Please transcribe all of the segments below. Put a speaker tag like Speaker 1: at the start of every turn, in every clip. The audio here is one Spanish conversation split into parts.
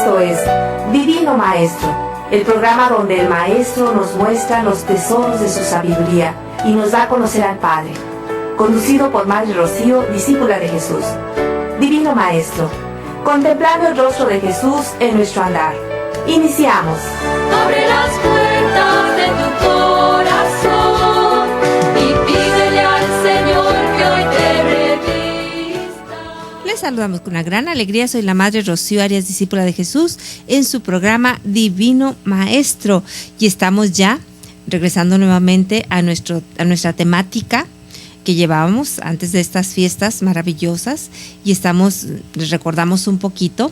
Speaker 1: Esto es Divino Maestro, el programa donde el Maestro nos muestra los tesoros de su sabiduría y nos da a conocer al Padre. Conducido por Madre Rocío, discípula de Jesús. Divino Maestro, contemplando el rostro de Jesús en nuestro andar. Iniciamos.
Speaker 2: Abre las puertas de tu corazón y pídele al Señor que hoy te revista.
Speaker 3: Les saludamos con una gran alegría. Soy la Madre Rocío Arias, discípula de Jesús, en su programa Divino Maestro. Y estamos ya regresando nuevamente a nuestra temática que llevábamos antes de estas fiestas maravillosas, y les recordamos un poquito,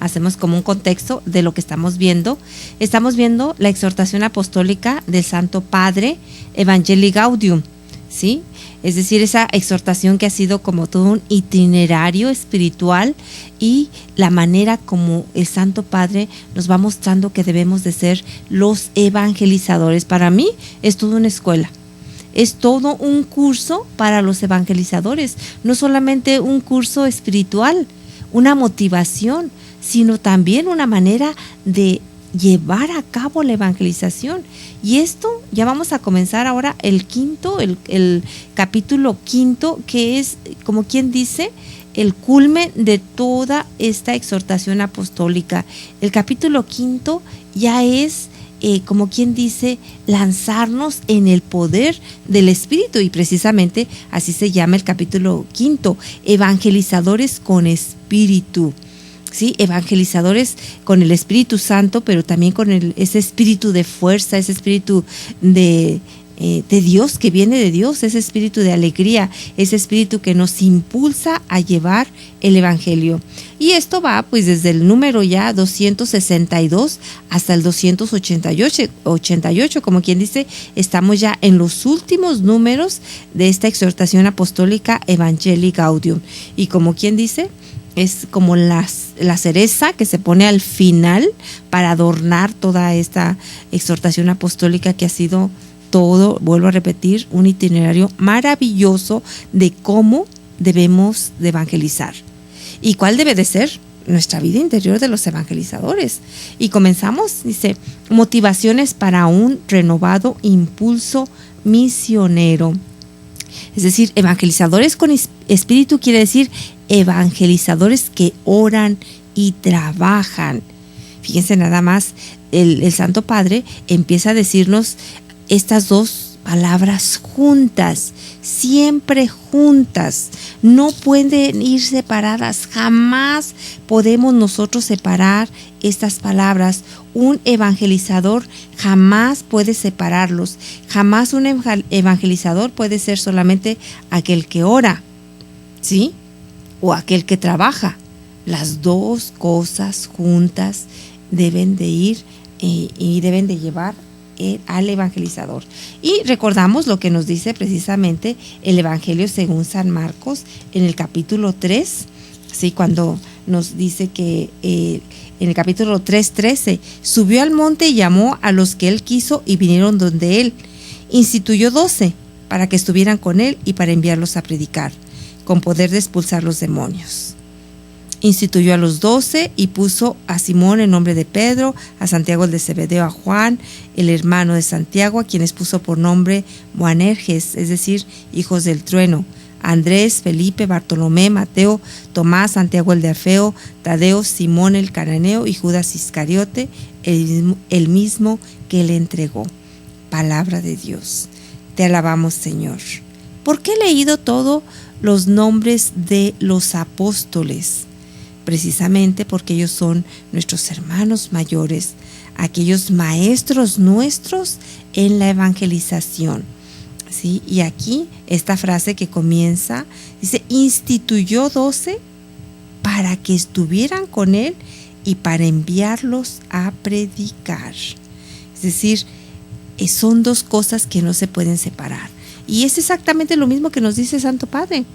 Speaker 3: hacemos como un contexto de lo que estamos viendo. Estamos viendo la exhortación apostólica del Santo Padre, Evangelii Gaudium, ¿sí? Es decir, esa exhortación que ha sido como todo un itinerario espiritual y la manera como el Santo Padre nos va mostrando que debemos de ser los evangelizadores. Para mí es toda una escuela. Es todo un curso para los evangelizadores, no solamente un curso espiritual, una motivación, sino también una manera de llevar a cabo la evangelización. Y esto ya vamos a comenzar ahora el capítulo 5, que es, como quien dice, el culmen de toda esta exhortación apostólica. El capítulo 5 ya es como quien dice, lanzarnos en el poder del Espíritu, y precisamente así se llama el capítulo 5, evangelizadores con Espíritu, ¿sí? Evangelizadores con el Espíritu Santo, pero también con ese espíritu de fuerza, ese espíritu de Dios, que viene de Dios, ese espíritu de alegría, ese espíritu que nos impulsa a llevar el Evangelio. Y esto va pues desde el número ya 262 hasta el 288, como quien dice, estamos ya en los últimos números de esta exhortación apostólica Evangelii Gaudium. Y como quien dice, es como la cereza que se pone al final para adornar toda esta exhortación apostólica, que ha sido todo, vuelvo a repetir, un itinerario maravilloso de cómo debemos de evangelizar y cuál debe de ser nuestra vida interior de los evangelizadores. Y comenzamos, dice, motivaciones para un renovado impulso misionero. Es decir, evangelizadores con espíritu quiere decir evangelizadores que oran y trabajan. Fíjense nada más, el Santo Padre empieza a decirnos estas dos palabras juntas, siempre juntas, no pueden ir separadas, jamás podemos nosotros separar estas palabras. Un evangelizador jamás puede separarlos, jamás un evangelizador puede ser solamente aquel que ora, ¿sí? O aquel que trabaja. Las dos cosas juntas deben de ir y deben de llevar al evangelizador. Y recordamos lo que nos dice precisamente el Evangelio según San Marcos en el capítulo 3, ¿sí? Cuando nos dice que en el capítulo 3:13, subió al monte y llamó a los que él quiso y vinieron donde él. Instituyó 12 para que estuvieran con él y para enviarlos a predicar, con poder de expulsar los demonios. Instituyó a los 12 y puso a Simón en nombre de Pedro, a Santiago el de Zebedeo, a Juan, el hermano de Santiago, a quienes puso por nombre Boanerges, es decir, hijos del trueno, a Andrés, Felipe, Bartolomé, Mateo, Tomás, Santiago el de Alfeo, Tadeo, Simón el cananeo y Judas Iscariote, el mismo que le entregó. Palabra de Dios. Te alabamos, Señor. ¿Por qué he leído todos los nombres de los apóstoles? Precisamente porque ellos son nuestros hermanos mayores, aquellos maestros nuestros en la evangelización, ¿sí? Y aquí esta frase que comienza, dice, instituyó 12 para que estuvieran con él y para enviarlos a predicar. Es decir, son dos cosas que no se pueden separar. Y es exactamente lo mismo que nos dice el Santo Padre.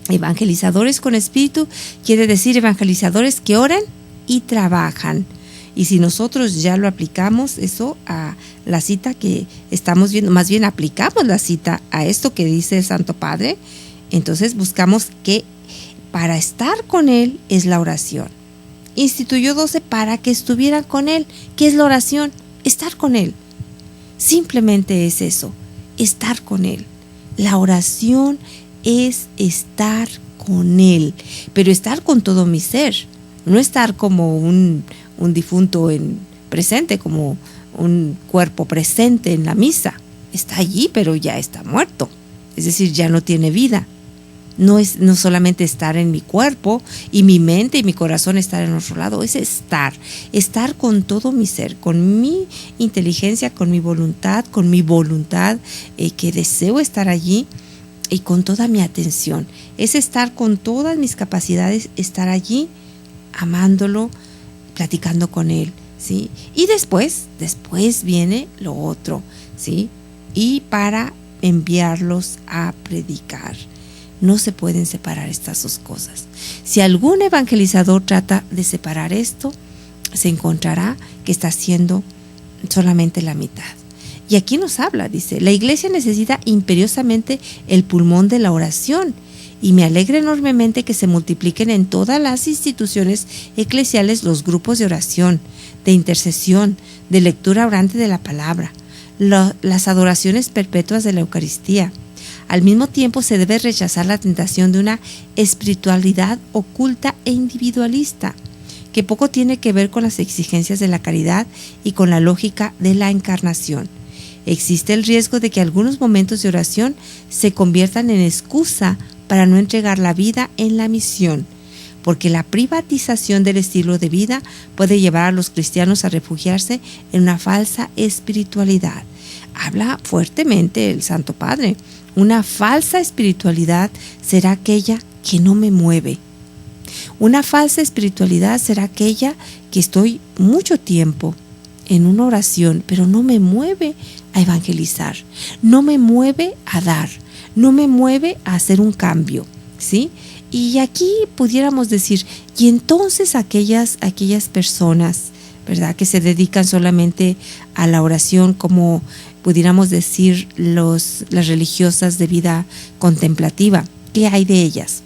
Speaker 3: Evangelizadores con espíritu quiere decir evangelizadores que oran y trabajan. Y si nosotros ya lo aplicamos eso a la cita que estamos viendo, más bien aplicamos la cita a esto que dice el Santo Padre, entonces buscamos que para estar con Él es la oración. instituyó 12 para que estuvieran con Él. ¿Qué es la oración? Estar con Él. Simplemente es eso, estar con Él. La oración es estar con Él, pero estar con todo mi ser, no estar como un difunto presente, como un cuerpo presente en la misa. Está allí, pero ya está muerto, es decir, ya no tiene vida. No solamente estar en mi cuerpo y mi mente y mi corazón estar en otro lado, es estar con todo mi ser, con mi inteligencia, con mi voluntad, que deseo estar allí y con toda mi atención. Es estar con todas mis capacidades, estar allí, amándolo, platicando con Él, ¿sí? Y después viene lo otro, ¿sí? Y para enviarlos a predicar. No se pueden separar estas dos cosas. Si algún evangelizador trata de separar esto, se encontrará que está haciendo solamente la mitad. Y aquí nos habla, dice, la iglesia necesita imperiosamente el pulmón de la oración, y me alegra enormemente que se multipliquen en todas las instituciones eclesiales los grupos de oración, de intercesión, de lectura orante de la palabra, las adoraciones perpetuas de la Eucaristía. Al mismo tiempo se debe rechazar la tentación de una espiritualidad oculta e individualista, que poco tiene que ver con las exigencias de la caridad y con la lógica de la encarnación. Existe el riesgo de que algunos momentos de oración se conviertan en excusa para no entregar la vida en la misión, porque la privatización del estilo de vida puede llevar a los cristianos a refugiarse en una falsa espiritualidad. Habla fuertemente el Santo Padre. Una falsa espiritualidad será aquella que no me mueve. Una falsa espiritualidad será aquella que estoy mucho tiempo en una oración, pero no me mueve a evangelizar, no me mueve a dar, no me mueve a hacer un cambio, ¿sí? Y aquí pudiéramos decir, y entonces aquellas personas, ¿verdad?, que se dedican solamente a la oración, como pudiéramos decir las religiosas de vida contemplativa, ¿qué hay de ellas?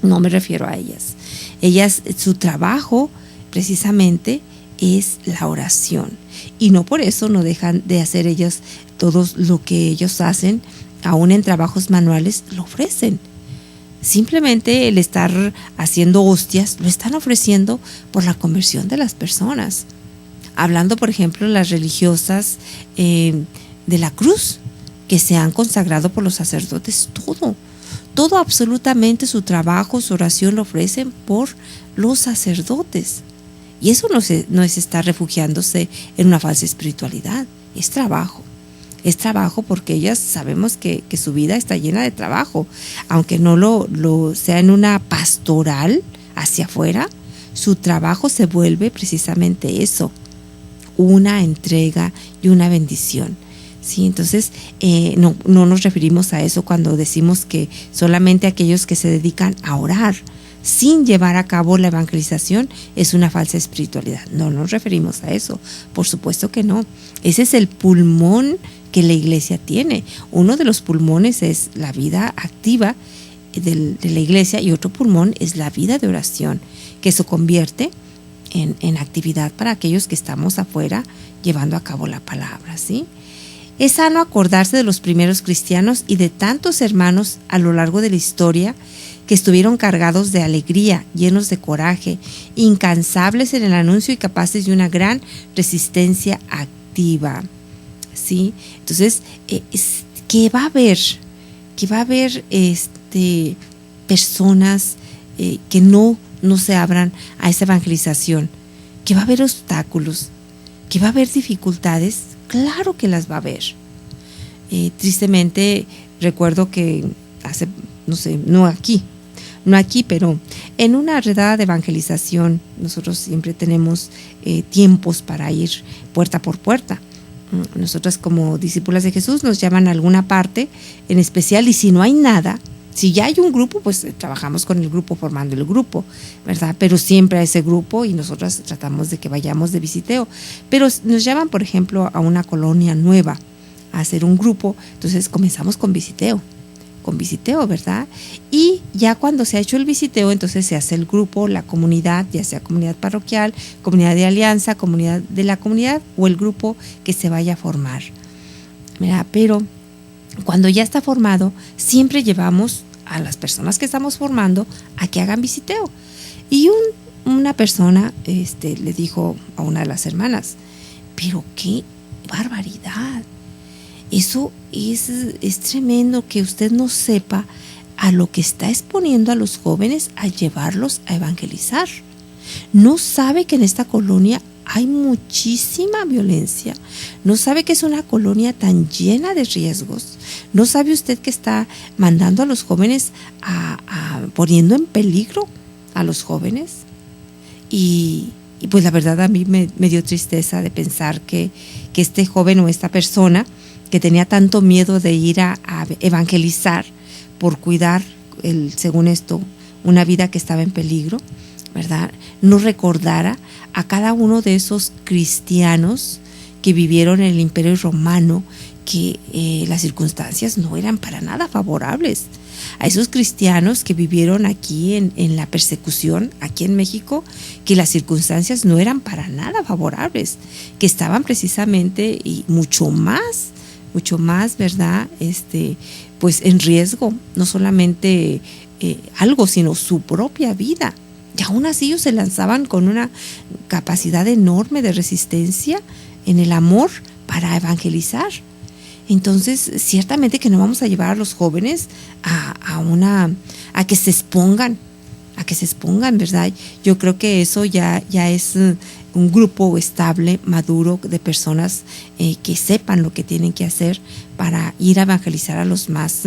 Speaker 3: No me refiero a ellas. Ellas, su trabajo precisamente es la oración, y no por eso no dejan de hacer ellas todo lo que ellos hacen, aún en trabajos manuales lo ofrecen. Simplemente el estar haciendo hostias lo están ofreciendo por la conversión de las personas. Hablando, por ejemplo, las religiosas de la cruz, que se han consagrado por los sacerdotes, todo absolutamente su trabajo, su oración lo ofrecen por los sacerdotes. Y eso no es estar refugiándose en una falsa espiritualidad, es trabajo. Es trabajo porque ellas sabemos que su vida está llena de trabajo, aunque no lo sea en una pastoral hacia afuera, su trabajo se vuelve precisamente eso, una entrega y una bendición. Sí, entonces no nos referimos a eso cuando decimos que solamente aquellos que se dedican a orar sin llevar a cabo la evangelización es una falsa espiritualidad. No nos referimos a eso, por supuesto que no. Ese es el pulmón que la iglesia tiene. Uno de los pulmones es la vida activa de la iglesia, y otro pulmón es la vida de oración, que se convierte en actividad para aquellos que estamos afuera llevando a cabo la palabra, ¿sí? Es sano acordarse de los primeros cristianos y de tantos hermanos a lo largo de la historia que estuvieron cargados de alegría, llenos de coraje, incansables en el anuncio y capaces de una gran resistencia activa, ¿sí? Entonces, que va a haber personas que no se abran a esa evangelización, que va a haber obstáculos, que va a haber dificultades. Claro que las va a haber. Tristemente recuerdo que hace, no aquí, pero en una redada de evangelización nosotros siempre tenemos tiempos para ir puerta por puerta. Nosotras como discípulas de Jesús nos llaman a alguna parte en especial, y si no hay nada, si ya hay un grupo, pues trabajamos con el grupo, formando el grupo, ¿verdad? Pero siempre a ese grupo, y nosotras tratamos de que vayamos de visiteo. Pero nos llaman, por ejemplo, a una colonia nueva a hacer un grupo, entonces comenzamos con visiteo. con visiteo, ¿verdad? Y ya cuando se ha hecho el visiteo, entonces se hace el grupo, la comunidad, ya sea comunidad parroquial, comunidad de alianza, comunidad de la comunidad o el grupo que se vaya a formar, ¿verdad? Pero cuando ya está formado, siempre llevamos a las personas que estamos formando a que hagan visiteo. Y una persona le dijo a una de las hermanas, pero qué barbaridad. Eso es tremendo que usted no sepa a lo que está exponiendo a los jóvenes a llevarlos a evangelizar. No sabe que en esta colonia hay muchísima violencia. No sabe que es una colonia tan llena de riesgos. No sabe usted que está mandando a los jóvenes poniendo en peligro a los jóvenes. Y pues la verdad a mí me dio tristeza de pensar que este joven o esta persona que tenía tanto miedo de ir a evangelizar por cuidar, según esto, una vida que estaba en peligro, ¿verdad? No recordara a cada uno de esos cristianos que vivieron en el Imperio Romano, que las circunstancias no eran para nada favorables. A esos cristianos que vivieron aquí en la persecución, aquí en México, que las circunstancias no eran para nada favorables, que estaban precisamente y mucho más, ¿verdad? Pues en riesgo, no solamente algo, sino su propia vida. Y aún así ellos se lanzaban con una capacidad enorme de resistencia en el amor para evangelizar. Entonces, ciertamente que no vamos a llevar a los jóvenes a que se expongan, ¿verdad? Yo creo que eso ya es un grupo estable, maduro, de personas que sepan lo que tienen que hacer para ir a evangelizar a los más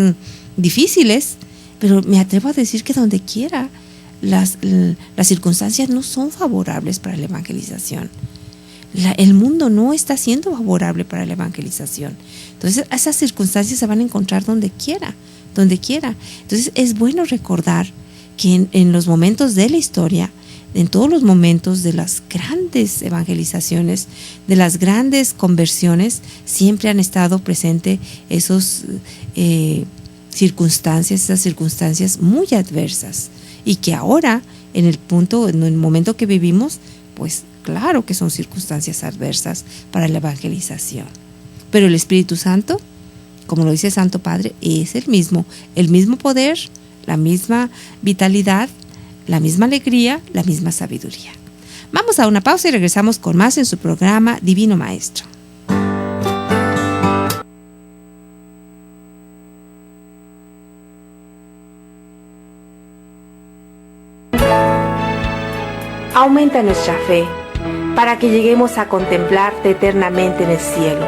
Speaker 3: difíciles. Pero me atrevo a decir que donde quiera las circunstancias no son favorables para la evangelización. El mundo no está siendo favorable para la evangelización. Entonces, esas circunstancias se van a encontrar donde quiera. Entonces, es bueno recordar que en los momentos de la historia, en todos los momentos de las grandes evangelizaciones, de las grandes conversiones, siempre han estado presentes esas circunstancias muy adversas, y que ahora, en el momento que vivimos, pues claro que son circunstancias adversas para la evangelización. Pero el Espíritu Santo, como lo dice el Santo Padre, es el mismo poder, la misma vitalidad, la misma alegría, la misma sabiduría. Vamos a una pausa y regresamos con más en su programa Divino Maestro.
Speaker 1: Aumenta nuestra fe para que lleguemos a contemplarte eternamente en el cielo.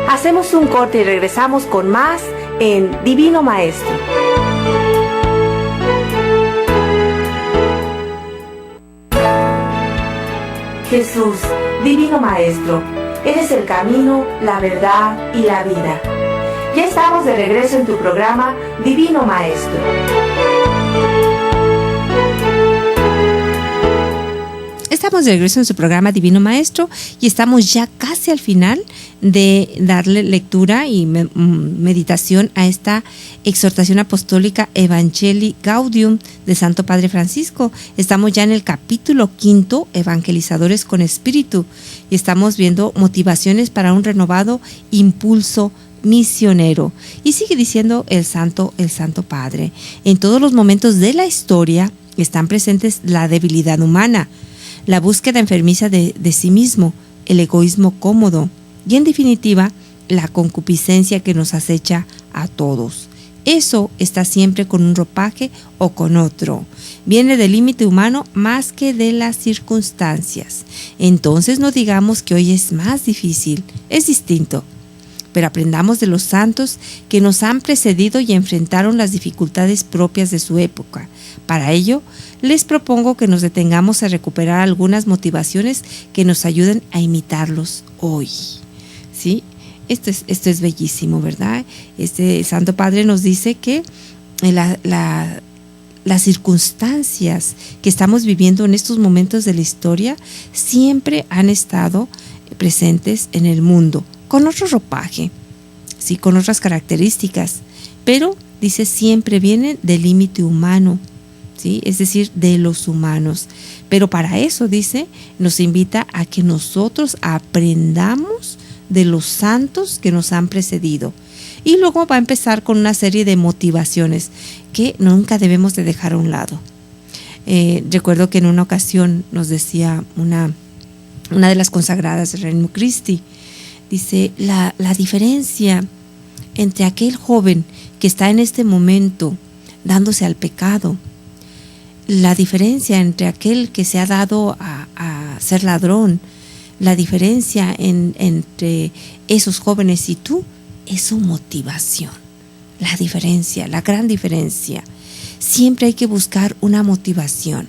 Speaker 1: Hacemos un corte y regresamos con más en Divino Maestro. Jesús, Divino Maestro, eres el camino, la verdad y la vida. Ya estamos de regreso en tu programa Divino Maestro.
Speaker 3: Estamos de regreso en su programa Divino Maestro y estamos ya casi al final de darle lectura y meditación a esta exhortación apostólica Evangelii Gaudium de Santo Padre Francisco. Estamos ya en el capítulo 5, Evangelizadores con Espíritu, y estamos viendo motivaciones para un renovado impulso misionero. Y sigue diciendo el Santo Padre: en todos los momentos de la historia están presentes la debilidad humana, la búsqueda enfermiza de sí mismo, el egoísmo cómodo y, en definitiva, la concupiscencia que nos acecha a todos. Eso está siempre con un ropaje o con otro. Viene del límite humano más que de las circunstancias. Entonces no digamos que hoy es más difícil, es distinto. Pero aprendamos de los santos que nos han precedido y enfrentaron las dificultades propias de su época. Para ello, les propongo que nos detengamos a recuperar algunas motivaciones que nos ayuden a imitarlos hoy. ¿Sí? Esto es bellísimo, ¿verdad? Este Santo Padre nos dice que las circunstancias que estamos viviendo en estos momentos de la historia siempre han estado presentes en el mundo, con otro ropaje, sí, con otras características, pero dice, siempre vienen del límite humano, ¿sí? Es decir, de los humanos. Pero para eso, dice, nos invita a que nosotros aprendamos de los santos que nos han precedido. Y luego va a empezar con una serie de motivaciones que nunca debemos de dejar a un lado. Recuerdo que en una ocasión nos decía una de las consagradas de Regnum Christi, dice, la diferencia entre aquel joven que está en este momento dándose al pecado, la diferencia entre aquel que se ha dado a ser ladrón, la diferencia entre esos jóvenes y tú, es su motivación. La diferencia, la gran diferencia. Siempre hay que buscar una motivación.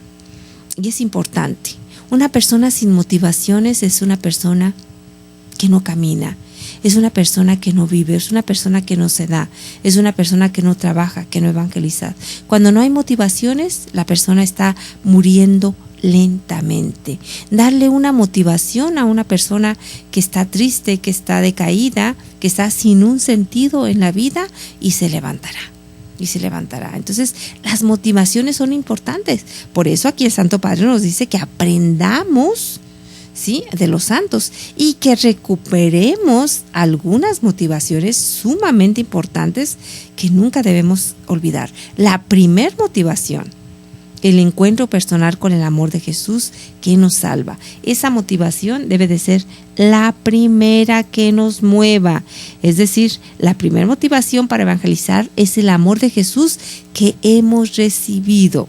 Speaker 3: Y es importante. Una persona sin motivaciones es una persona que no camina, es una persona que no vive, es una persona que no se da, es una persona que no trabaja, que no evangeliza. Cuando no hay motivaciones, la persona está muriendo lentamente. Darle una motivación a una persona que está triste, que está decaída, que está sin un sentido en la vida, y se levantará. Y se levantará. Entonces, las motivaciones son importantes. Por eso aquí el Santo Padre nos dice que aprendamos, ¿sí?, de los santos, y que recuperemos algunas motivaciones sumamente importantes que nunca debemos olvidar. La primer motivación, el encuentro personal con el amor de Jesús que nos salva. Esa motivación debe de ser la primera que nos mueva. Es decir, la primera motivación para evangelizar es el amor de Jesús que hemos recibido.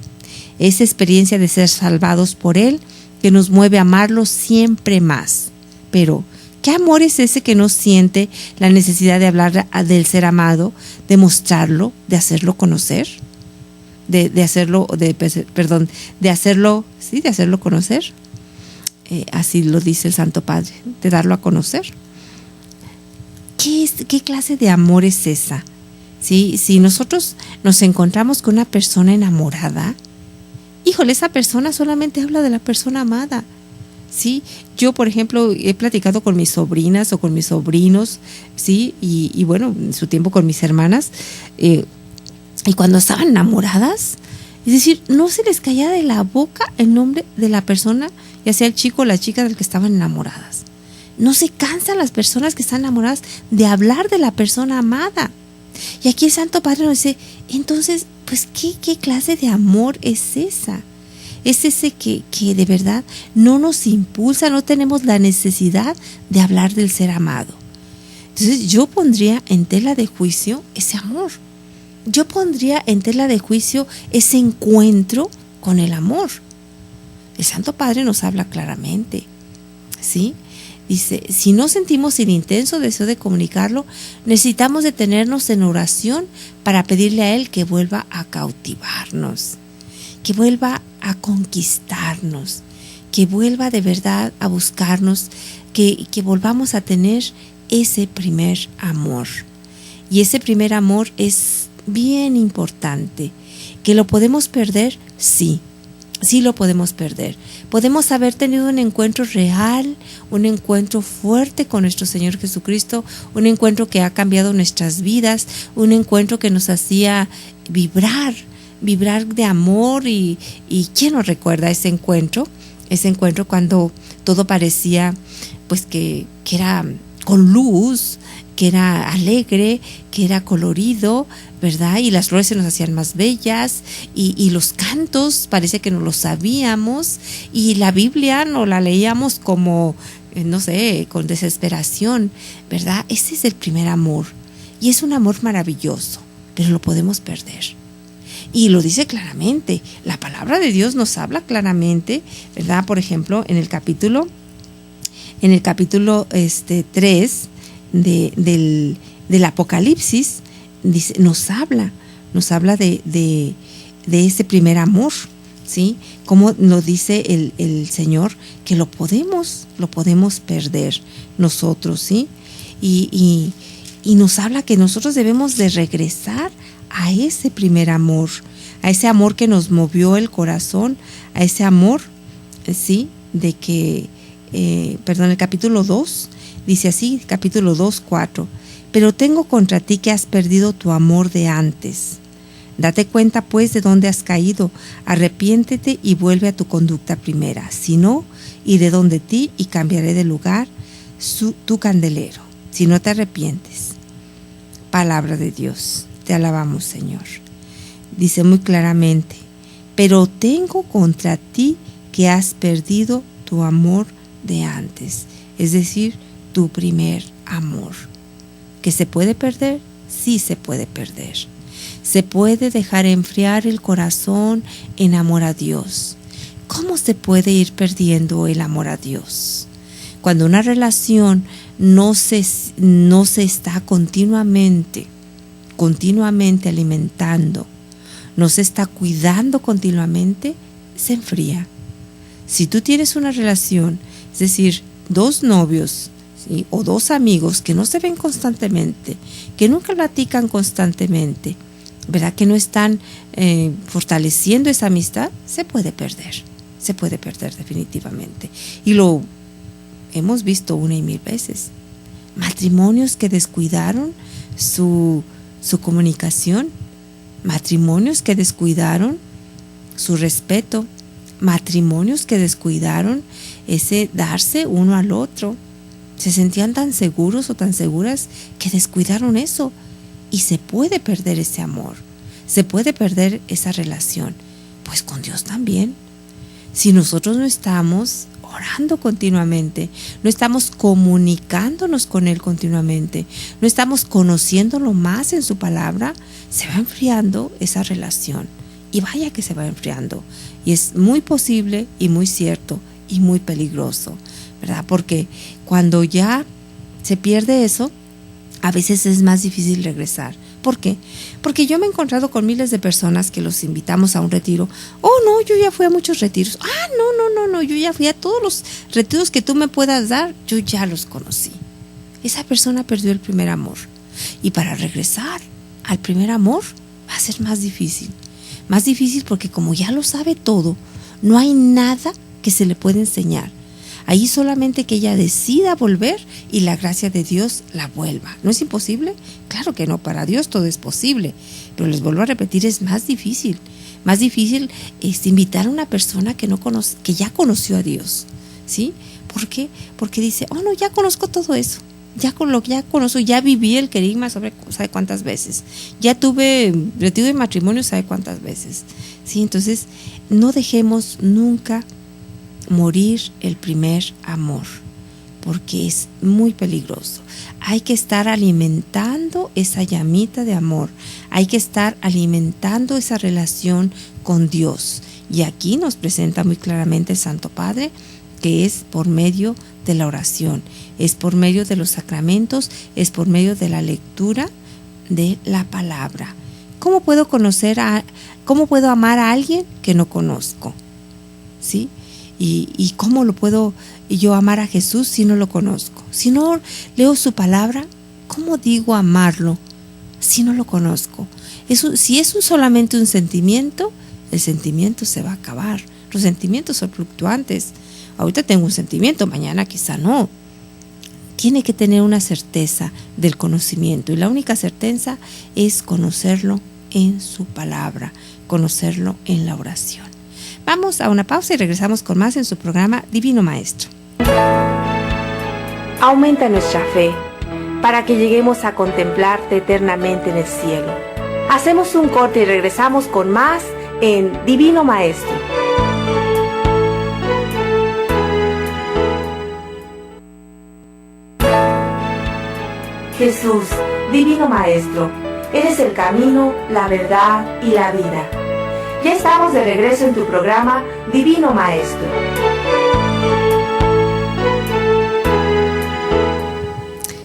Speaker 3: Esa experiencia de ser salvados por Él que nos mueve a amarlo siempre más. Pero, ¿qué amor es ese que no siente la necesidad de hablar del ser amado, de mostrarlo, de hacerlo conocer? De hacerlo conocer. Así lo dice el Santo Padre, de darlo a conocer. ¿Qué clase de amor es esa? ¿Sí? Si nosotros nos encontramos con una persona enamorada, híjole, esa persona solamente habla de la persona amada. ¿Sí? Yo, por ejemplo, he platicado con mis sobrinas o con mis sobrinos, ¿sí? Y bueno, en su tiempo con mis hermanas, y cuando estaban enamoradas, es decir, no se les caía de la boca el nombre de la persona, ya sea el chico o la chica del que estaban enamoradas. No se cansan las personas que están enamoradas de hablar de la persona amada. Y aquí el Santo Padre nos dice, entonces, pues, ¿qué clase de amor es esa? Es ese que de verdad no nos impulsa, no tenemos la necesidad de hablar del ser amado. Entonces yo pondría en tela de juicio ese amor. Yo pondría en tela de juicio ese encuentro con el amor. El Santo Padre nos habla claramente, ¿sí? Dice, si no sentimos el intenso deseo de comunicarlo, necesitamos detenernos en oración para pedirle a Él que vuelva a cautivarnos, que vuelva a conquistarnos, que vuelva de verdad a buscarnos, que volvamos a tener ese primer amor. Y ese primer amor es bien importante. ¿Que lo podemos perder? Sí lo podemos perder. Podemos haber tenido un encuentro real, un encuentro fuerte con nuestro Señor Jesucristo, un encuentro que ha cambiado nuestras vidas, un encuentro que nos hacía vibrar de amor, y ¿quién nos recuerda ese encuentro? Ese encuentro cuando todo parecía pues que era con luz, que era alegre, que era colorido, ¿verdad? Y las flores se nos hacían más bellas, y los cantos parece que no los sabíamos, y la Biblia no la leíamos como, no sé, con desesperación, ¿verdad? Ese es el primer amor, y es un amor maravilloso, pero lo podemos perder. Y lo dice claramente, la palabra de Dios nos habla claramente, ¿verdad? Por ejemplo, en el capítulo 3 del Apocalipsis, dice, nos habla de ese primer amor, ¿sí? Como nos dice el Señor, que lo podemos perder nosotros, ¿sí? Y nos habla que nosotros debemos de regresar a ese primer amor, a ese amor que nos movió el corazón, a ese amor, ¿sí? De que, el capítulo 2, dice así, capítulo 2, 4. pero tengo contra ti que has perdido tu amor de antes. Date cuenta pues de dónde has caído, arrepiéntete y vuelve a tu conducta primera. Si no, iré donde ti y cambiaré de lugar tu candelero, si no te arrepientes. Palabra de Dios, te alabamos, Señor. Dice muy claramente, pero tengo contra ti que has perdido tu amor de antes, es decir, tu primer amor. ¿Que se puede perder? Sí se puede perder. Se puede dejar enfriar el corazón en amor a Dios. ¿Cómo se puede ir perdiendo el amor a Dios? Cuando una relación no se está continuamente alimentando, no se está cuidando continuamente, se enfría. Si tú tienes una relación, es decir, dos novios, ¿sí?, o dos amigos que no se ven constantemente, que nunca platican constantemente, ¿verdad?, que no están fortaleciendo esa amistad, se puede perder definitivamente. Y lo hemos visto una y mil veces. Matrimonios que descuidaron su comunicación, matrimonios que descuidaron su respeto, matrimonios que descuidaron ese darse uno al otro. Se sentían tan seguros o tan seguras que descuidaron eso. Y se puede perder ese amor, se puede perder esa relación. Pues con Dios también. Si nosotros no estamos orando continuamente, no estamos comunicándonos con Él continuamente, no estamos conociéndolo más en su palabra, se va enfriando esa relación. Y vaya que se va enfriando. Y es muy posible y muy cierto y muy peligroso, ¿verdad? Porque cuando ya se pierde eso, a veces es más difícil regresar. ¿Por qué? Porque yo me he encontrado con miles de personas que los invitamos a un retiro. Oh, no, yo ya fui a muchos retiros. Ah, no, yo ya fui a todos los retiros que tú me puedas dar. Yo ya los conocí. Esa persona perdió el primer amor. Y para regresar al primer amor va a ser más difícil. Más difícil porque como ya lo sabe todo, no hay nada que se le pueda enseñar. Ahí solamente que ella decida volver y la gracia de Dios la vuelva. ¿No es imposible? Claro que no, para Dios todo es posible. Pero les vuelvo a repetir, es más difícil. Más difícil es invitar a una persona que no conoce, que ya conoció a Dios. ¿Sí? ¿Por qué? Porque dice, oh no, ya conozco todo eso. Ya conozco, ya viví el querigma sabe cuántas veces. Ya tuve retiro de matrimonio sabe cuántas veces. ¿Sí? Entonces, no dejemos nunca morir el primer amor, porque es muy peligroso. Hay que estar alimentando esa llamita de amor, hay que estar alimentando esa relación con Dios. Y aquí nos presenta muy claramente el Santo Padre que es por medio de la oración, es por medio de los sacramentos, es por medio de la lectura de la palabra. ¿Cómo puedo amar a alguien que no conozco? ¿Sí? ¿Y cómo lo puedo yo amar a Jesús si no lo conozco? Si no leo su palabra, ¿cómo digo amarlo si no lo conozco? Si es solamente un sentimiento, el sentimiento se va a acabar. Los sentimientos son fluctuantes. Ahorita tengo un sentimiento, mañana quizá no. Tiene que tener una certeza del conocimiento, y la única certeza es conocerlo en su palabra, conocerlo en la oración. Vamos a una pausa y regresamos con más en su programa Divino Maestro.
Speaker 1: Aumenta nuestra fe para que lleguemos a contemplarte eternamente en el cielo. Hacemos un corte y regresamos con más en Divino Maestro. Jesús, Divino Maestro, eres el camino, la verdad y la vida. Ya estamos de regreso en tu programa Divino Maestro.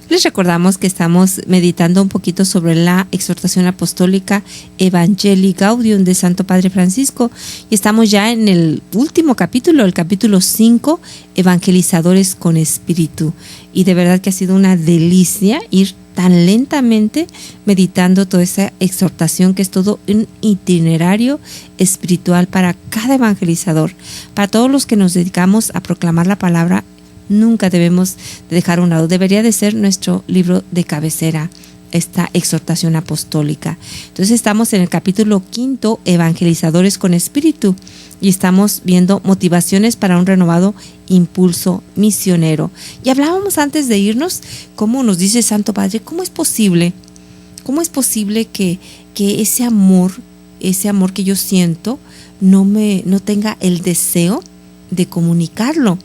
Speaker 3: Les recordamos que estamos meditando un poquito sobre la exhortación apostólica Evangelii Gaudium de Santo Padre Francisco, y estamos ya en el último capítulo, el capítulo 5, Evangelizadores con Espíritu. Y de verdad que ha sido una delicia ir tan lentamente meditando toda esa exhortación, que es todo un itinerario espiritual para cada evangelizador, para todos los que nos dedicamos a proclamar la palabra nunca debemos de dejar a un lado. Debería de ser nuestro libro de cabecera, esta exhortación apostólica. Entonces estamos en el capítulo 5, Evangelizadores con Espíritu, y estamos viendo motivaciones para un renovado impulso misionero. Y hablábamos antes de irnos, cómo nos dice Santo Padre, ¿cómo es posible que ese amor que yo siento no tenga el deseo de comunicarlo?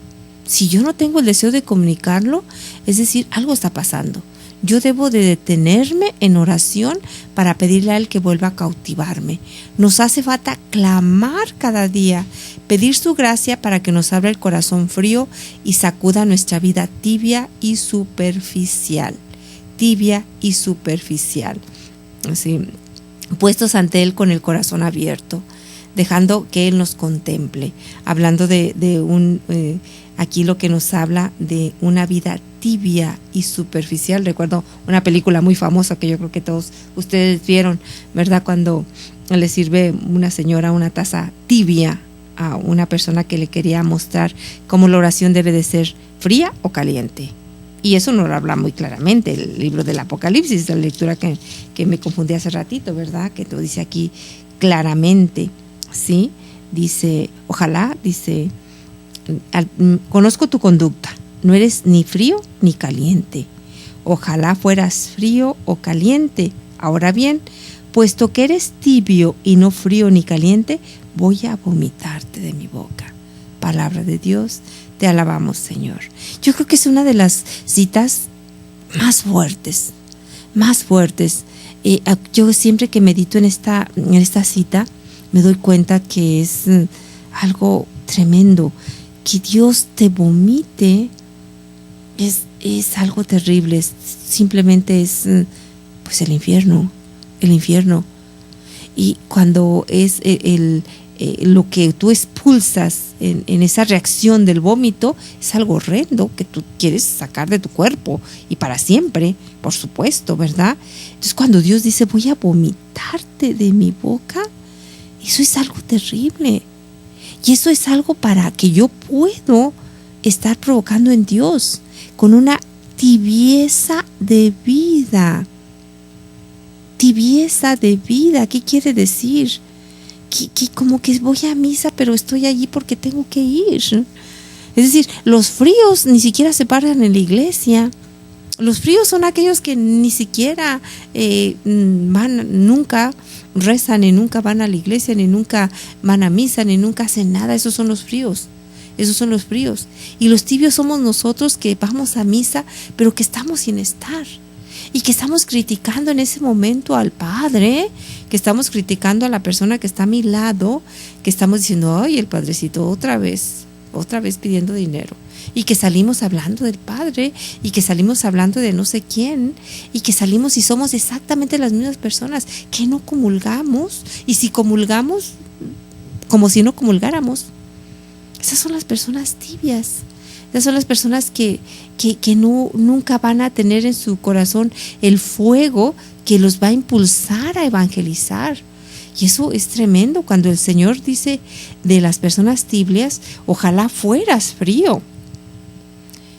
Speaker 3: Si yo no tengo el deseo de comunicarlo, es decir, algo está pasando. Yo debo de detenerme en oración para pedirle a Él que vuelva a cautivarme. Nos hace falta clamar cada día, pedir su gracia para que nos abra el corazón frío y sacuda nuestra vida tibia y superficial. Así, puestos ante Él con el corazón abierto, dejando que Él nos contemple. Hablando aquí lo que nos habla de una vida tibia y superficial. Recuerdo una película muy famosa que yo creo que todos ustedes vieron, ¿verdad? Cuando le sirve una señora una taza tibia a una persona que le quería mostrar cómo la oración debe de ser fría o caliente. Y eso nos lo habla muy claramente el libro del Apocalipsis, la lectura que me confundí hace ratito, ¿verdad? Que lo dice aquí claramente, ¿sí? Dice, conozco tu conducta, no eres ni frío ni caliente. Ojalá fueras frío o caliente. Ahora bien, puesto que eres tibio y no frío ni caliente, voy a vomitarte de mi boca. Palabra de Dios, te alabamos, Señor. Yo creo que es una de las citas más fuertes. Yo siempre que medito en esta cita, me doy cuenta que es algo tremendo. Que Dios te vomite es algo terrible, simplemente es pues el infierno. Y cuando es lo que tú expulsas en esa reacción del vómito, es algo horrendo que tú quieres sacar de tu cuerpo y para siempre, por supuesto, ¿verdad? Entonces cuando Dios dice voy a vomitarte de mi boca, eso es algo terrible. Y eso es algo para que yo puedo estar provocando en Dios con una tibieza de vida. ¿Qué quiere decir? Que como que voy a misa, pero estoy allí porque tengo que ir. Es decir, los fríos ni siquiera se paran en la iglesia. Los fríos son aquellos que ni siquiera nunca rezan, ni nunca van a la iglesia, ni nunca van a misa, ni nunca hacen nada. Esos son los fríos. Y los tibios somos nosotros que vamos a misa, pero que estamos sin estar. Y que estamos criticando en ese momento al Padre, que estamos criticando a la persona que está a mi lado, que estamos diciendo, ay, el Padrecito otra vez pidiendo dinero. Y que salimos hablando del Padre, y que salimos hablando de no sé quién, y que salimos y somos exactamente las mismas personas, que no comulgamos, y si comulgamos, como si no comulgáramos. Esas son las personas tibias. Esas son las personas que nunca van a tener en su corazón el fuego que los va a impulsar a evangelizar. Y eso es tremendo cuando el Señor dice de las personas tibias, ojalá fueras frío.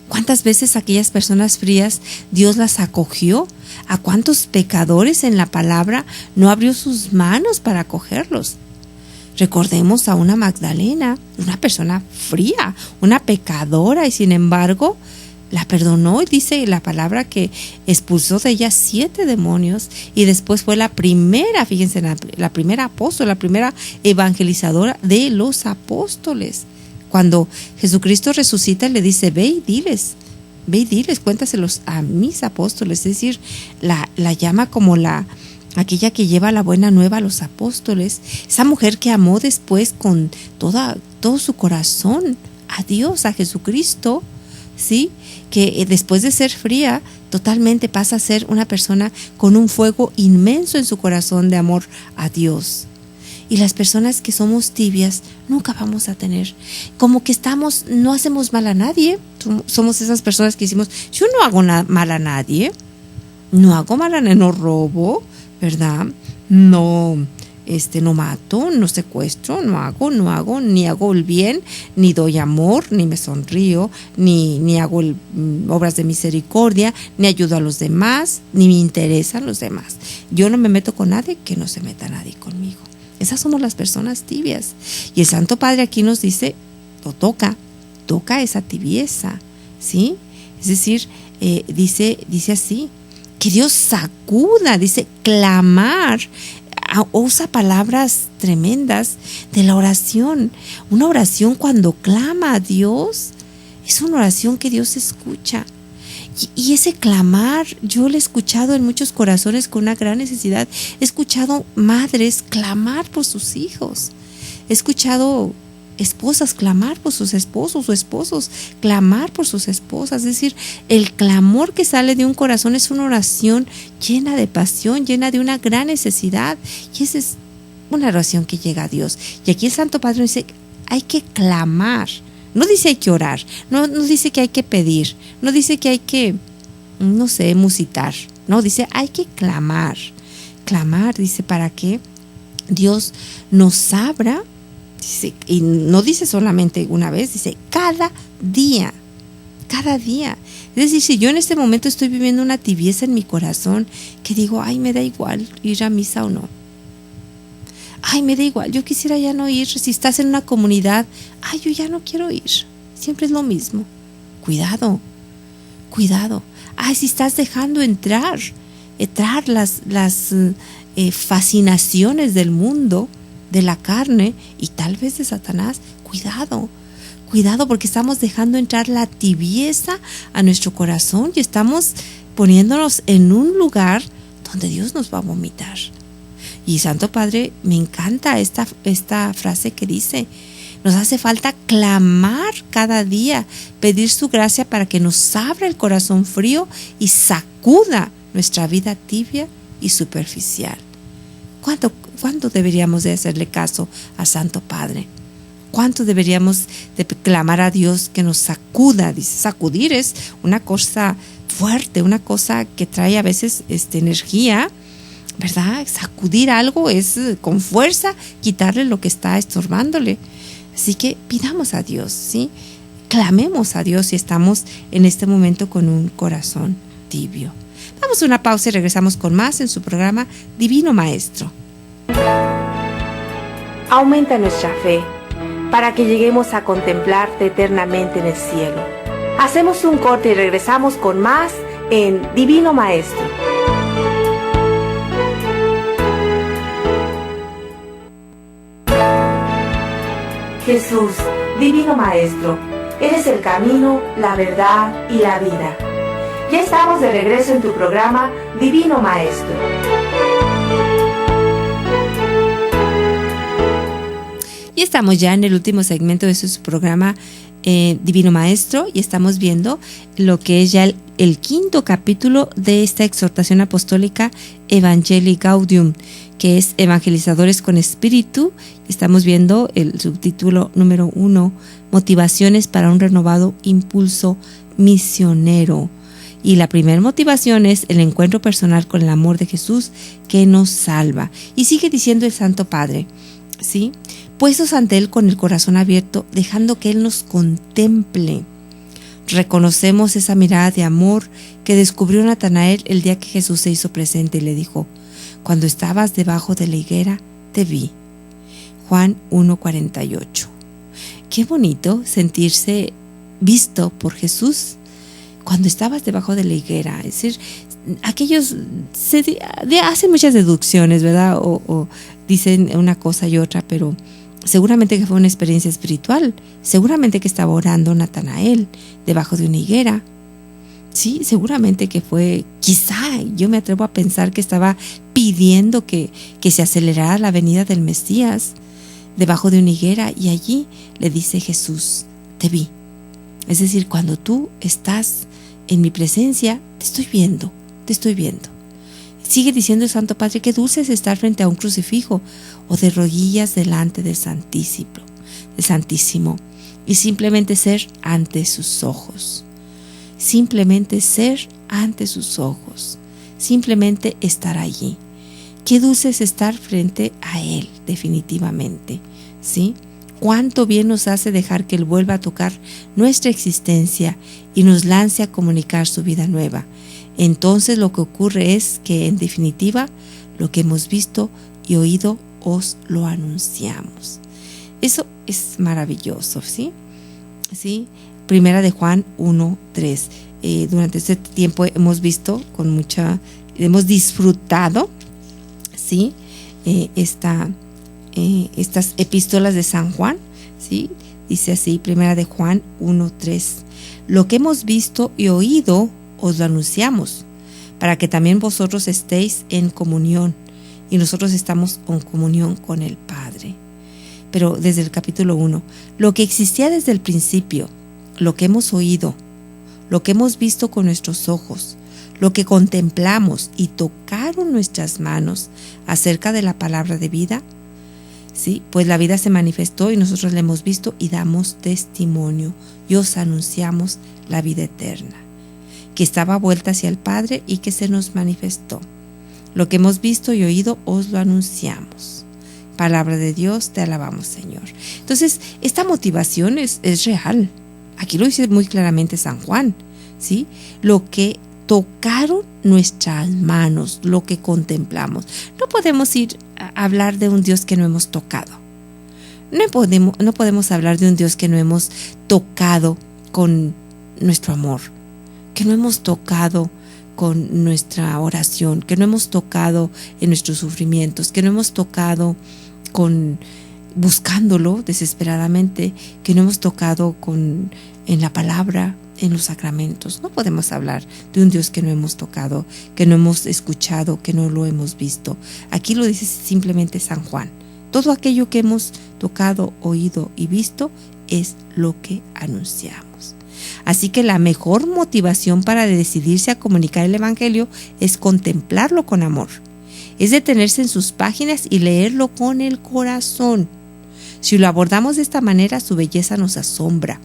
Speaker 3: ¿Cuántas veces aquellas personas frías Dios las acogió? ¿A cuántos pecadores en la palabra no abrió sus manos para acogerlos? Recordemos a una Magdalena, una persona fría, una pecadora, y sin embargo la perdonó, y dice la palabra que expulsó de ella 7 demonios, y después fue la primera, fíjense, la primera apóstol, la primera evangelizadora de los apóstoles. Cuando Jesucristo resucita, le dice, ve y diles, cuéntaselos a mis apóstoles. Es decir, la llama como aquella que lleva la buena nueva a los apóstoles, esa mujer que amó después con todo su corazón a Dios, a Jesucristo, ¿sí? Que después de ser fría, totalmente pasa a ser una persona con un fuego inmenso en su corazón de amor a Dios. Y las personas que somos tibias nunca vamos a tener, como que no hacemos mal a nadie. Somos esas personas que decimos, yo no hago mal a nadie, no robo, ¿verdad? No no mato, no secuestro, no hago, ni hago el bien, ni doy amor, ni me sonrío, ni hago obras de misericordia, ni ayudo a los demás, ni me interesan los demás. Yo no me meto con nadie, que no se meta nadie conmigo. Esas somos las personas tibias. Y el Santo Padre aquí nos dice, toca esa tibieza, ¿sí? Es decir, dice así, que Dios sacuda, dice clamar, usa palabras tremendas de la oración. Una oración cuando clama a Dios, es una oración que Dios escucha. Y ese clamar, yo lo he escuchado en muchos corazones con una gran necesidad. He escuchado madres clamar por sus hijos. He escuchado esposas clamar por sus esposos o esposos clamar por sus esposas. Es decir, el clamor que sale de un corazón es una oración llena de pasión, llena de una gran necesidad. Y esa es una oración que llega a Dios. Y aquí el Santo Padre dice, hay que clamar. No dice hay que orar, no dice que hay que pedir, no dice que hay que, musitar. No, dice hay que clamar. Clamar, dice, para que Dios nos abra. Dice, y no dice solamente una vez, dice cada día. Es decir, si yo en este momento estoy viviendo una tibieza en mi corazón, que digo, ay, me da igual ir a misa o no. Ay, me da igual, yo quisiera ya no ir. Si estás en una comunidad, ay, yo ya no quiero ir. Siempre es lo mismo. Cuidado. Ay, si estás dejando entrar las fascinaciones del mundo, de la carne y tal vez de Satanás, cuidado, porque estamos dejando entrar la tibieza a nuestro corazón y estamos poniéndonos en un lugar donde Dios nos va a vomitar. Y Santo Padre, me encanta esta frase que dice, nos hace falta clamar cada día, pedir su gracia para que nos abra el corazón frío y sacuda nuestra vida tibia y superficial. ¿Cuánto deberíamos de hacerle caso a Santo Padre? ¿Cuánto deberíamos de clamar a Dios que nos sacuda? Dice, sacudir es una cosa fuerte, una cosa que trae a veces energía, ¿verdad? Sacudir algo es con fuerza quitarle lo que está estorbándole. Así que pidamos a Dios, ¿sí? Clamemos a Dios si estamos en este momento con un corazón tibio. Vamos a una pausa y regresamos con más en su programa Divino Maestro.
Speaker 1: Aumenta nuestra fe para que lleguemos a contemplarte eternamente en el cielo. Hacemos un corte y regresamos con más en Divino Maestro. Jesús, Divino Maestro, eres el camino, la verdad y la vida. Ya estamos de regreso en tu programa Divino Maestro.
Speaker 3: Y estamos ya en el último segmento de su programa Divino Maestro y estamos viendo lo que es ya el quinto capítulo de esta exhortación apostólica Evangelii Gaudium, que es Evangelizadores con Espíritu. Estamos viendo el subtítulo número 1, Motivaciones para un renovado impulso misionero. Y la primera motivación es el encuentro personal con el amor de Jesús que nos salva. Y sigue diciendo el Santo Padre, ¿sí? Puestos ante Él con el corazón abierto, dejando que Él nos contemple. Reconocemos esa mirada de amor que descubrió Natanael el día que Jesús se hizo presente y le dijo, cuando estabas debajo de la higuera, te vi. Juan 1:48. Qué bonito sentirse visto por Jesús cuando estabas debajo de la higuera. Es decir, aquellos hacen muchas deducciones, ¿verdad? O dicen una cosa y otra, pero seguramente que fue una experiencia espiritual. Seguramente que estaba orando Natanael debajo de una higuera. Sí, seguramente que fue, quizá, yo me atrevo a pensar que estaba pidiendo que se acelerara la venida del Mesías debajo de una higuera, y allí le dice Jesús, te vi. Es decir, cuando tú estás en mi presencia, te estoy viendo. Sigue diciendo el Santo Padre, qué dulce es estar frente a un crucifijo o de rodillas delante del Santísimo, y simplemente ser ante sus ojos. Simplemente ser ante sus ojos. Simplemente estar allí. qué dulce es estar frente a Él, definitivamente, ¿sí? Cuánto bien nos hace dejar que Él vuelva a tocar nuestra existencia y nos lance a comunicar su vida nueva. Entonces lo que ocurre es que, en definitiva, lo que hemos visto y oído os lo anunciamos. Eso es maravilloso, ¿sí? ¿Sí? Primera de Juan 1:3. Durante este tiempo hemos visto hemos disfrutado, ¿sí? Estas epístolas de San Juan, ¿sí? Dice así, Primera de Juan 1:3. Lo que hemos visto y oído os lo anunciamos, para que también vosotros estéis en comunión, y nosotros estamos en comunión con el Padre. Pero desde el capítulo 1, lo que existía desde el principio, lo que hemos oído, lo que hemos visto con nuestros ojos, lo que contemplamos y tocaron nuestras manos acerca de la palabra de vida, ¿sí? Pues la vida se manifestó y nosotros la hemos visto y damos testimonio y os anunciamos la vida eterna, que estaba vuelta hacia el Padre y que se nos manifestó. Lo que hemos visto y oído os lo anunciamos. Palabra de Dios, te alabamos, Señor. Entonces, esta motivación es real. Aquí lo dice muy claramente San Juan, ¿sí? Lo que tocaron nuestras manos, lo que contemplamos. No podemos ir a hablar de un Dios que no hemos tocado. No podemos hablar de un Dios que no hemos tocado con nuestro amor, que no hemos tocado con nuestra oración, que no hemos tocado en nuestros sufrimientos, que no hemos tocado buscándolo desesperadamente, que no hemos tocado en la palabra, en los sacramentos. No podemos hablar de un Dios que no hemos tocado, que no hemos escuchado, que no lo hemos visto. Aquí lo dice simplemente San Juan. Todo aquello que hemos tocado, oído y visto es lo que anunciamos. Así que la mejor motivación para decidirse a comunicar el Evangelio es contemplarlo con amor. Es detenerse en sus páginas y leerlo con el corazón. Si lo abordamos de esta manera, su belleza nos asombra.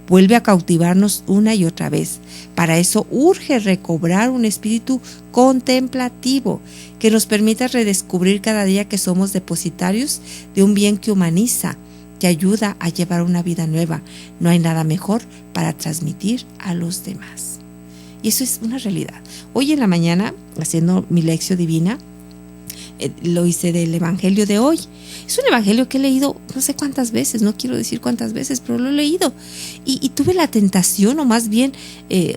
Speaker 3: Vuelve a cautivarnos una y otra vez. Para eso urge recobrar un espíritu contemplativo que nos permita redescubrir cada día que somos depositarios de un bien que humaniza, que ayuda a llevar una vida nueva. No hay nada mejor para transmitir a los demás. Y eso es una realidad. Hoy en la mañana, haciendo mi lección divina, lo hice del Evangelio de hoy. Es un Evangelio que he leído no sé cuántas veces, no quiero decir cuántas veces, pero lo he leído. Y tuve la tentación, o más bien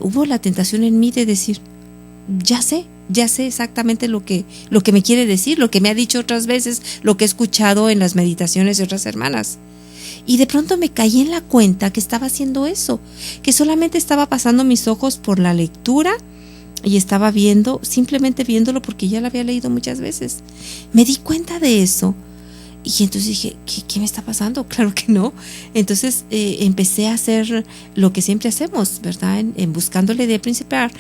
Speaker 3: hubo la tentación en mí de decir, ya sé exactamente lo que me quiere decir, lo que me ha dicho otras veces, lo que he escuchado en las meditaciones de otras hermanas. Y de pronto me caí en la cuenta que estaba haciendo eso, que solamente estaba pasando mis ojos por la lectura y estaba simplemente viéndolo porque ya lo había leído muchas veces. Me di cuenta de eso y entonces dije, ¿qué me está pasando? Claro que no. Entonces empecé a hacer lo que siempre hacemos, ¿verdad? En buscándole de principiar,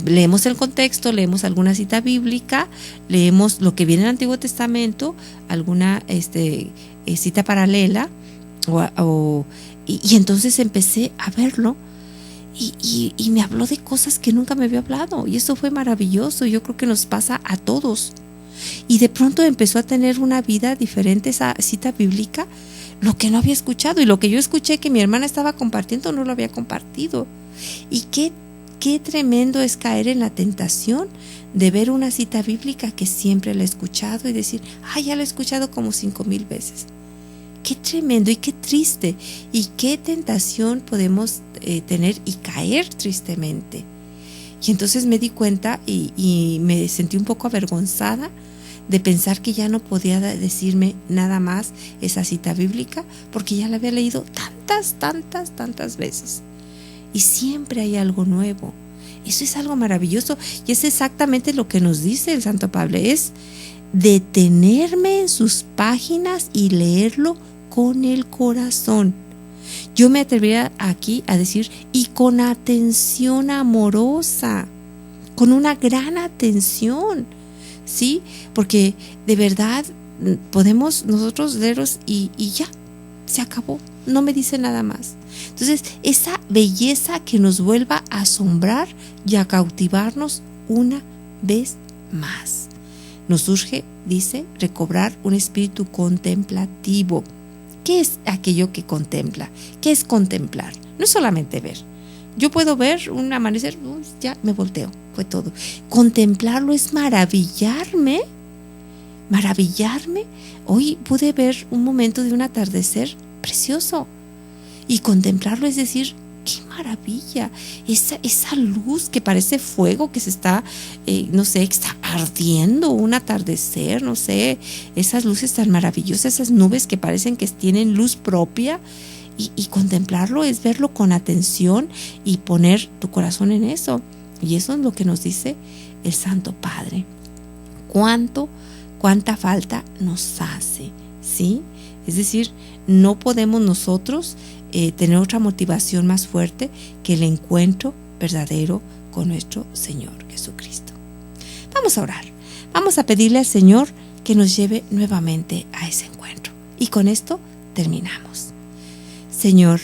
Speaker 3: leemos el contexto, leemos alguna cita bíblica, leemos lo que viene en el Antiguo Testamento, alguna cita paralela, y entonces empecé a verlo. Y me habló de cosas que nunca me había hablado, y eso fue maravilloso. Yo creo que nos pasa a todos. Y de pronto empezó a tener una vida diferente esa cita bíblica, lo que no había escuchado, y lo que yo escuché que mi hermana estaba compartiendo no lo había compartido. Y qué tremendo es caer en la tentación de ver una cita bíblica que siempre la he escuchado y decir, ya la he escuchado como 5,000 veces. Qué tremendo y qué triste, y qué tentación podemos tener y caer tristemente. Y entonces me di cuenta y me sentí un poco avergonzada de pensar que ya no podía decirme nada más esa cita bíblica, porque ya la había leído tantas veces. Y siempre hay algo nuevo. Eso es algo maravilloso, y es exactamente lo que nos dice el Santo Pablo, es detenerme en sus páginas y leerlo con el corazón. Yo me atrevería aquí a decir, y con atención amorosa, con una gran atención, ¿sí? Porque de verdad podemos nosotros leerlos y ya, se acabó, no me dice nada más. Entonces, esa belleza que nos vuelva a asombrar y a cautivarnos una vez más. Nos urge, dice, recobrar un espíritu contemplativo. ¿Qué es aquello que contempla? ¿Qué es contemplar? No es solamente ver. Yo puedo ver un amanecer, ya me volteo, fue todo. Contemplarlo es maravillarme. Hoy pude ver un momento de un atardecer precioso. Y contemplarlo es decir, ¡qué maravilla! Esa luz que parece fuego que se está, está ardiendo, un atardecer, esas luces tan maravillosas, esas nubes que parecen que tienen luz propia. Y contemplarlo es verlo con atención y poner tu corazón en eso. Y eso es lo que nos dice el Santo Padre. ¿Cuánta falta nos hace? ¿Sí? Es decir, no podemos nosotros tener otra motivación más fuerte que el encuentro verdadero con nuestro Señor Jesucristo. Vamos a orar. Vamos a pedirle al Señor que nos lleve nuevamente a ese encuentro. Y con esto terminamos. Señor,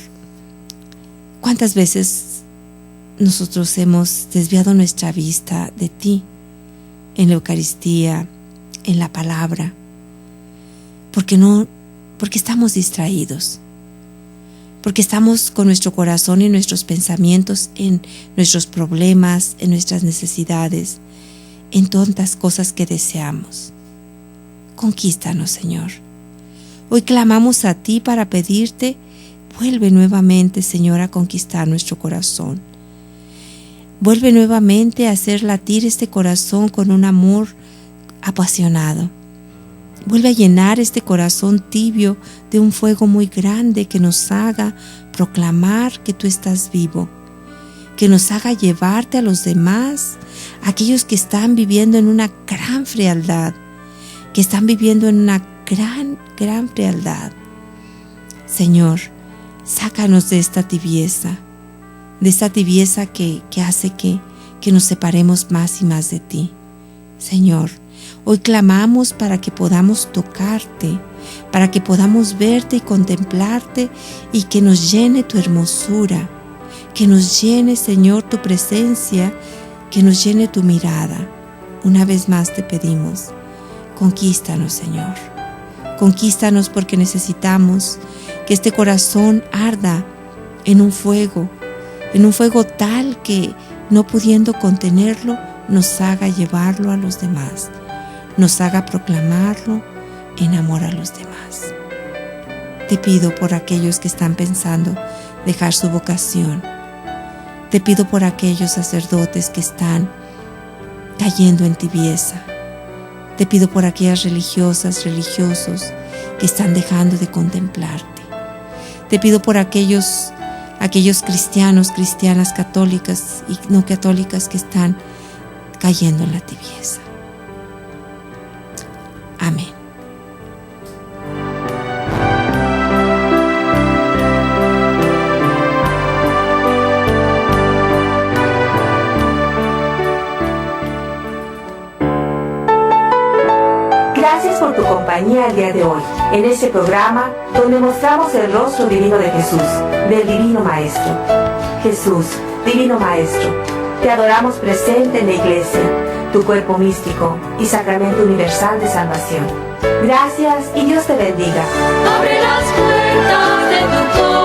Speaker 3: ¿cuántas veces nosotros hemos desviado nuestra vista de ti en la Eucaristía, en la palabra? Porque estamos distraídos, porque estamos con nuestro corazón y nuestros pensamientos en nuestros problemas, en nuestras necesidades, en tantas cosas que deseamos. Conquístanos, Señor. Hoy clamamos a ti para pedirte, vuelve nuevamente, Señor, a conquistar nuestro corazón. Vuelve nuevamente a hacer latir este corazón con un amor apasionado. Vuelve a llenar este corazón tibio de un fuego muy grande que nos haga proclamar que tú estás vivo, que nos haga llevarte a los demás, aquellos que están viviendo en una gran frialdad, que están viviendo en una gran frialdad. Señor, sácanos de esta tibieza que hace que nos separemos más y más de ti. Señor, hoy clamamos para que podamos tocarte, para que podamos verte y contemplarte y que nos llene tu hermosura, que nos llene, Señor, tu presencia, que nos llene tu mirada. Una vez más te pedimos, conquístanos, Señor. Conquístanos porque necesitamos que este corazón arda en un fuego tal que, no pudiendo contenerlo, nos haga llevarlo a los demás, nos haga proclamarlo en amor a los demás. Te pido por aquellos que están pensando dejar su vocación. Te pido por aquellos sacerdotes que están cayendo en tibieza. Te pido por aquellas religiosas, religiosos que están dejando de contemplarte. Te pido por aquellos cristianos, cristianas, católicas y no católicas que están cayendo en la tibieza. Amén.
Speaker 1: Gracias por tu compañía el día de hoy, en este programa donde mostramos el rostro divino de Jesús, del Divino Maestro. Jesús, Divino Maestro, te adoramos presente en la Iglesia, tu cuerpo místico y sacramento universal de salvación. Gracias y Dios te bendiga.
Speaker 2: Abre las puertas de tu corazón.